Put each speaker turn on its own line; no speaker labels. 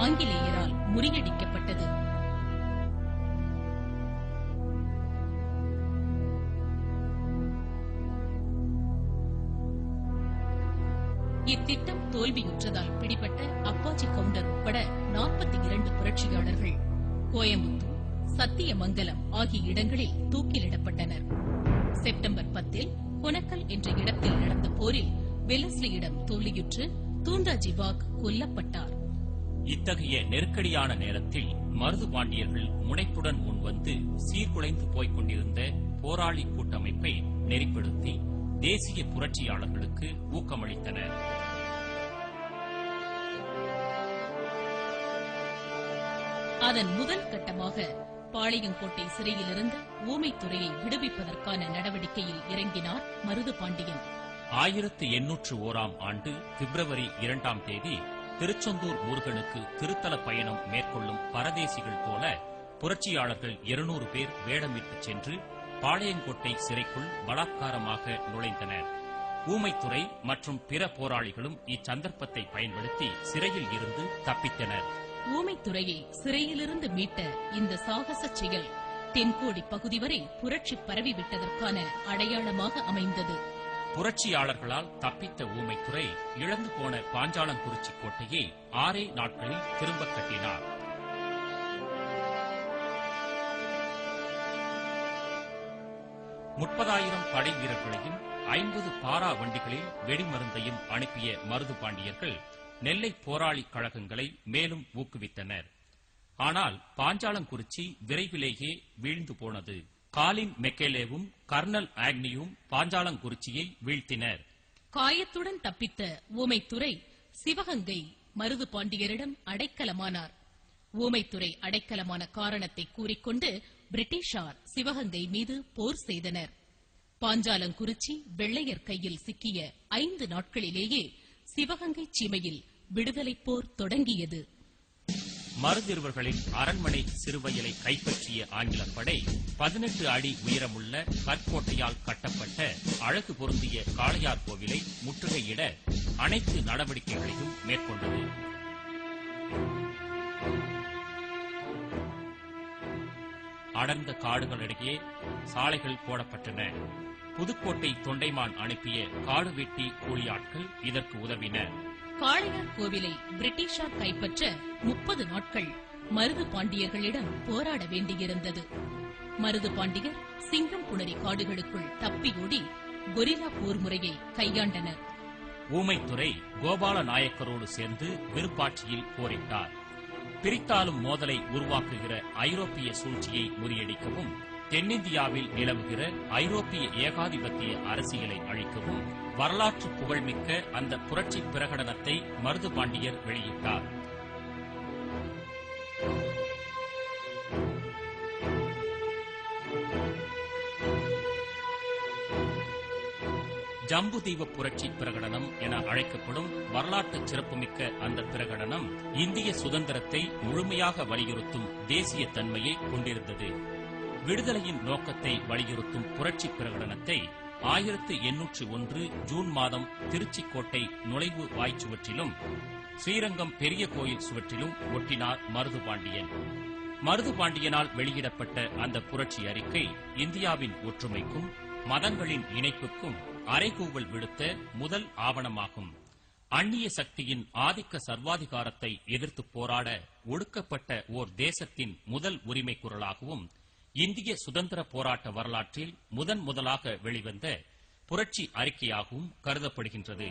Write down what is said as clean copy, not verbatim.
ஆங்கிலேயரால் முறியடிக்கப்பட்டது. இத்திட்டம் தோல்வியுற்றதால் பிடிபட்ட Apache counter உட்பட 42 புரட்சியாளர்கள் கோயம்புத்தூர், சத்தியமங்கலம் ஆகிய இடங்களில் தூக்கிலிடப்பட்டனர். செப்டம்பர் 10 கொனக்கல் என்ற இடத்தில் நடந்த போரில் வெலஸ்லியிடம் தோல்வியுற்று தூண்டாஜி பாக் கொல்லப்பட்டார்.
இத்தகைய நெருக்கடியான நேரத்தில் மருது பாண்டியர்கள் முனைப்புடன் முன்வந்து சீர்குலைந்து போய்க் கொண்டிருந்த போராளி கூட்டமைப்பை நெறிப்படுத்தி தேசிய புரட்சியாளர்களுக்கு ஊக்கமளித்தனர்.
அதன் முதல் கட்டமாக பாளையங்கோட்டை சிறையிலிருந்த ஊமைத்துறையை விடுவிப்பதற்கான நடவடிக்கையில் இறங்கினார் மருது பாண்டியன்.
1801 ஆண்டு பிப்ரவரி 2ஆம் தேதி திருச்செந்தூர் முருகனுக்கு திருத்தல பயணம் மேற்கொள்ளும் பரதேசிகள் போல புரட்சியாளர்கள் 200 பேர் வேடமிட்டுச் சென்று பாளையங்கோட்டை சிறைக்குள் பலாத்காரமாக நுழைந்தனர். ஊமைத்துறை மற்றும் பிற போராளிகளும் இச்சந்தர்ப்பத்தை பயன்படுத்தி சிறையில் இருந்து தப்பித்தனர்.
ஊமைத்துறையை சிறையிலிருந்து மீட்ட இந்த சாகச செயல் தென்கோடி பகுதி வரை புரட்சி பரவிவிட்டதற்கான அடையாளமாக அமைந்தது.
புரட்சியாளர்களால் தப்பித்த ஊமைத்துறை இழந்து போன பாஞ்சாலங்குறிச்சி கோட்டையை 6 நாட்களில் திரும்ப கட்டினார். முப்பதாயிரம் படை வீரர்களையும் 50 பாரா வண்டிகளில் வெடிமருந்தையும் அனுப்பிய மருது பாண்டியர்கள் நெல்லை போராளி கழகங்களை மேலும் ஊக்குவித்தனர். ஆனால் பாஞ்சாலங்குறிச்சி விரைவிலேயே வீழ்ந்து போனது. காலின் மெக்கேலேவும் கர்னல் ஆக்னியும் பாஞ்சாலங்குறிச்சியை வீழ்த்தினர்.
காயத்துடன் தப்பித்த ஊமைத்துறை சிவகங்கை மருது பாண்டியரிடம் அடைக்கலமானார். ஊமைத்துறை அடைக்கலமான காரணத்தை கூறிக்கொண்டு பிரிட்டிஷார் சிவகங்கை மீது போர் செய்தனர். பாஞ்சாலங்குறிச்சி வெள்ளையர் கையில் சிக்கிய 5 நாட்களிலேயே சிவகங்கை சீமையில் விடுதலைப் போர் தொடங்கியது.
மருதிருவர்களின் அரண்மனை சிறுவயலை கைப்பற்றிய ஆங்கிலப் படை 18 அடி உயரமுள்ள கற்கோட்டையால் கட்டப்பட்ட அழகு பொருந்திய காளையார் கோவிலை முற்றுகையிட அனைத்து நடவடிக்கைகளையும் மேற்கொண்டது. அடர்ந்த காடுகளிடையே சாலைகள் போடப்பட்டன. புதுக்கோட்டை தொண்டைமான் அனுப்பிய காடு வெட்டி கூலியாட்கள் இதற்கு உதவினர்.
காளையார் கோவிலை பிரிட்டிஷார் கைப்பற்ற 30 நாட்கள் மருது பாண்டியர்களிடம் போராட வேண்டியிருந்தது. மருது பாண்டியர் சிங்கம் புணரி காடுகளுக்குள் தப்பியோடி கொரில்லா போர் முறையை கையாண்டனர்.
ஊமைத்துறை கோபால நாயக்கரோடு சேர்ந்து விருப்பாட்சியில் போரிட்டார். பிரித்தாலும் மோதலை உருவாக்குகிற ஐரோப்பிய சூழ்ச்சியை முறியடிக்கவும் தென்னிந்தியாவில் நிலவுகிற ஐரோப்பிய ஏகாதிபத்திய அரசியலை அழிக்கவும் வரலாற்று புகழ்மிக்க அந்த புரட்சி பிரகடனத்தை மருது பாண்டியர் வெளியிட்டார். ஜம்புதீப புரட்சி பிரகடனம் என அழைக்கப்படும் வரலாற்று சிறப்புமிக்க அந்த பிரகடனம் இந்திய சுதந்திரத்தை முழுமையாக வலியுறுத்தும் தேசிய தன்மையை கொண்டிருந்தது. விடுதலையின் நோக்கத்தை வலியுறுத்தும் புரட்சி பிரகடனத்தை 1801 ஜூன் மாதம் திருச்சிக்கோட்டை நுழைவு வாய்ச்சுவற்றிலும் ஸ்ரீரங்கம் பெரிய கோயில் சுவற்றிலும் ஒட்டினார் மருது பாண்டியன். மருது பாண்டியனால் வெளியிடப்பட்ட அந்த புரட்சி அறிக்கை இந்தியாவின் ஒற்றுமைக்கும் மதங்களின் இணைப்புக்கும் அறைகூவல் விடுத்த முதல் ஆவணமாகும். அந்நிய சக்தியின் ஆதிக்க சர்வாதிகாரத்தை எதிர்த்து போராட ஒடுக்கப்பட்ட ஓர் தேசத்தின் முதல் உரிமை குரலாகவும் இந்திய சுதந்திர போராட்ட வரலாற்றில் முதலாக வெளிவந்த புரட்சி அறிக்கையாகவும் கருதப்படுகின்றது.